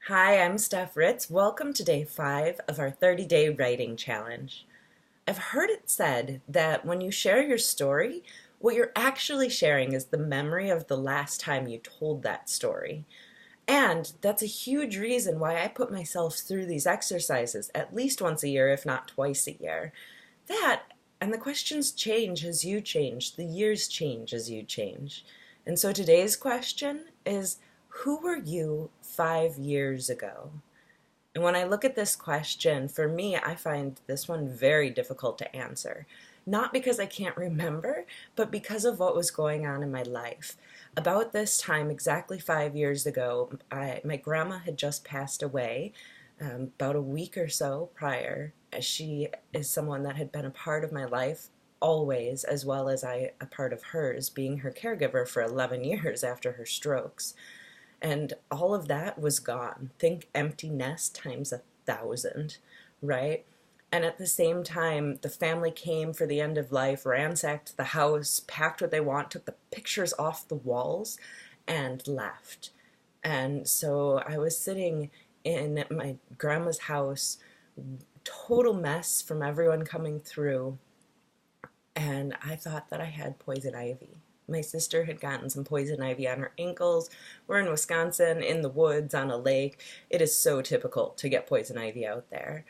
Hi, I'm Steph Ritz. Welcome to day 5 of our 30-day writing challenge. I've heard it said that when you share your story, what you're actually sharing is the memory of the last time you told that story. And that's a huge reason why I put myself through these exercises at least once a year, if not twice a year. That, and the questions change as you change, the years change as you change. And so today's question is, who were you 5 years ago? And when I look at this question, for me, I find this one very difficult to answer. Not because I can't remember, but because of what was going on in my life. About this time, exactly 5 years ago, my grandma had just passed away, about a week or so prior. She is someone that had been a part of my life always, as well as I a part of hers, being her caregiver for 11 years after her strokes. And all of that was gone. Think empty nest times 1,000, right? And at the same time, the family came for the end of life, ransacked the house, packed what they want, took the pictures off the walls, and left. And so I was sitting in my grandma's house, total mess from everyone coming through, and I thought that I had poison ivy. My sister had gotten some poison ivy on her ankles. We're in Wisconsin, in the woods, on a lake. It is so typical to get poison ivy out there.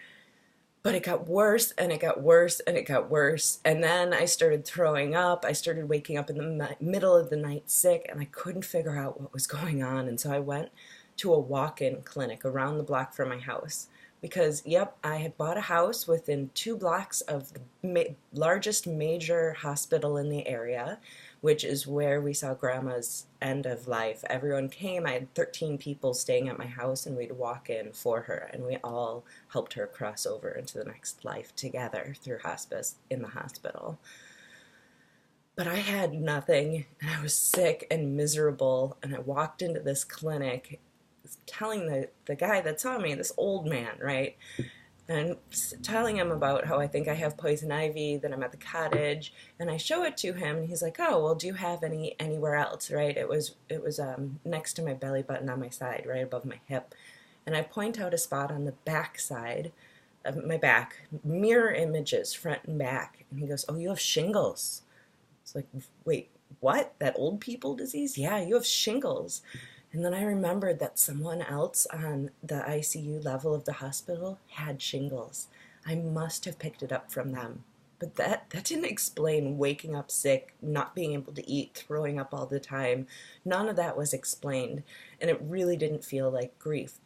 But it got worse and it got worse and it got worse. And then I started throwing up. I started waking up in the middle of the night sick, and I couldn't figure out what was going on. And so I went to a walk-in clinic around the block from my house. Because, yep, I had bought a house within 2 blocks of the largest major hospital in the area, which is where we saw Grandma's end of life. Everyone came. I had 13 people staying at my house, and we'd walk in for her, and we all helped her cross over into the next life together through hospice in the hospital. But I had nothing, and I was sick and miserable, and I walked into this clinic telling the guy that saw me, this old man, right? And telling him about how I think I have poison ivy, that I'm at the cottage, and I show it to him, and he's like, "Oh, well, do you have anywhere else?" Right? It was next to my belly button on my side, right above my hip, and I point out a spot on the back side of my back, mirror images, front and back, and he goes, "Oh, you have shingles." It's like, wait, what? That old people disease? Yeah, you have shingles. And then I remembered that someone else on the ICU level of the hospital had shingles. I must have picked it up from them. But that didn't explain waking up sick, not being able to eat, throwing up all the time. None of that was explained. And it really didn't feel like grief.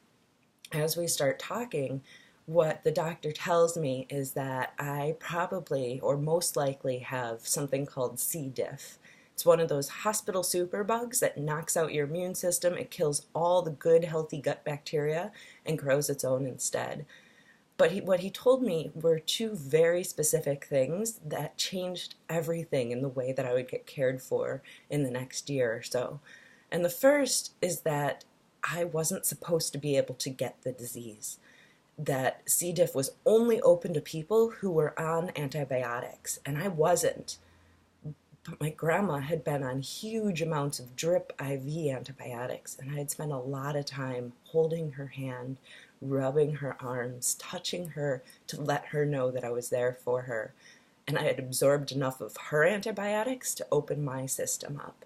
As we start talking, what the doctor tells me is that I probably, or most likely, have something called C. diff. It's one of those hospital superbugs that knocks out your immune system. It kills all the good, healthy gut bacteria and grows its own instead. But what he told me were two very specific things that changed everything in the way that I would get cared for in the next year or so. And the first is that I wasn't supposed to be able to get the disease. That C. diff was only open to people who were on antibiotics, and I wasn't. But my grandma had been on huge amounts of drip IV antibiotics, and I had spent a lot of time holding her hand, rubbing her arms, touching her to let her know that I was there for her. And I had absorbed enough of her antibiotics to open my system up.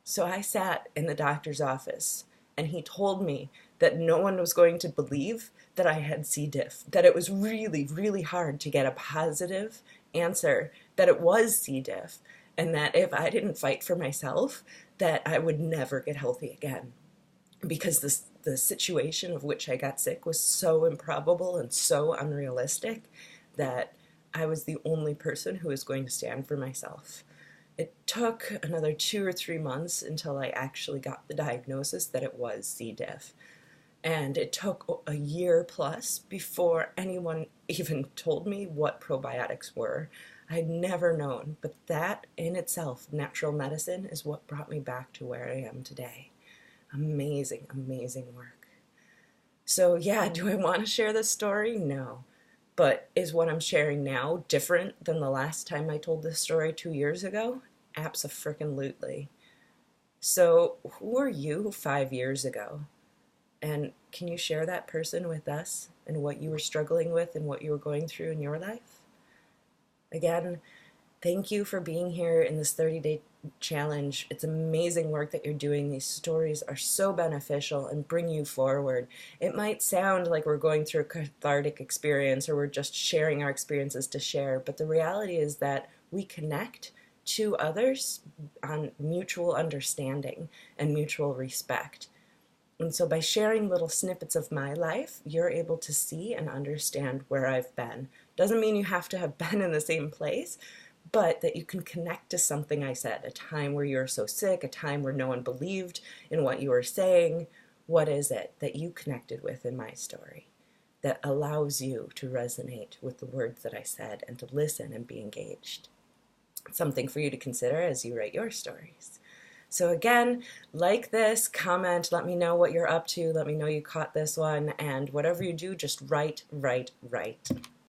So I sat in the doctor's office, and he told me that no one was going to believe that I had C. diff, that it was really, really hard to get a positive answer that it was C. diff, and that if I didn't fight for myself, that I would never get healthy again. Because the situation of which I got sick was so improbable and so unrealistic that I was the only person who was going to stand for myself. It took another 2 or 3 months until I actually got the diagnosis that it was C. diff. And it took a year plus before anyone even told me what probiotics were. I'd never known, but that in itself, natural medicine, is what brought me back to where I am today. Amazing, amazing work. So yeah, do I want to share this story? No. But is what I'm sharing now different than the last time I told this story 2 years ago? Abso-frickin-lutely. So who are you 5 years ago? And can you share that person with us and what you were struggling with and what you were going through in your life? Again, thank you for being here in this 30-day challenge. It's amazing work that you're doing. These stories are so beneficial and bring you forward. It might sound like we're going through a cathartic experience or we're just sharing our experiences to share, but the reality is that we connect to others on mutual understanding and mutual respect. And so by sharing little snippets of my life, you're able to see and understand where I've been. Doesn't mean you have to have been in the same place, but that you can connect to something I said, a time where you were so sick, a time where no one believed in what you were saying. What is it that you connected with in my story that allows you to resonate with the words that I said and to listen and be engaged? Something for you to consider as you write your stories. So again, like this, comment, let me know what you're up to, let me know you caught this one, and whatever you do, just write, write, write.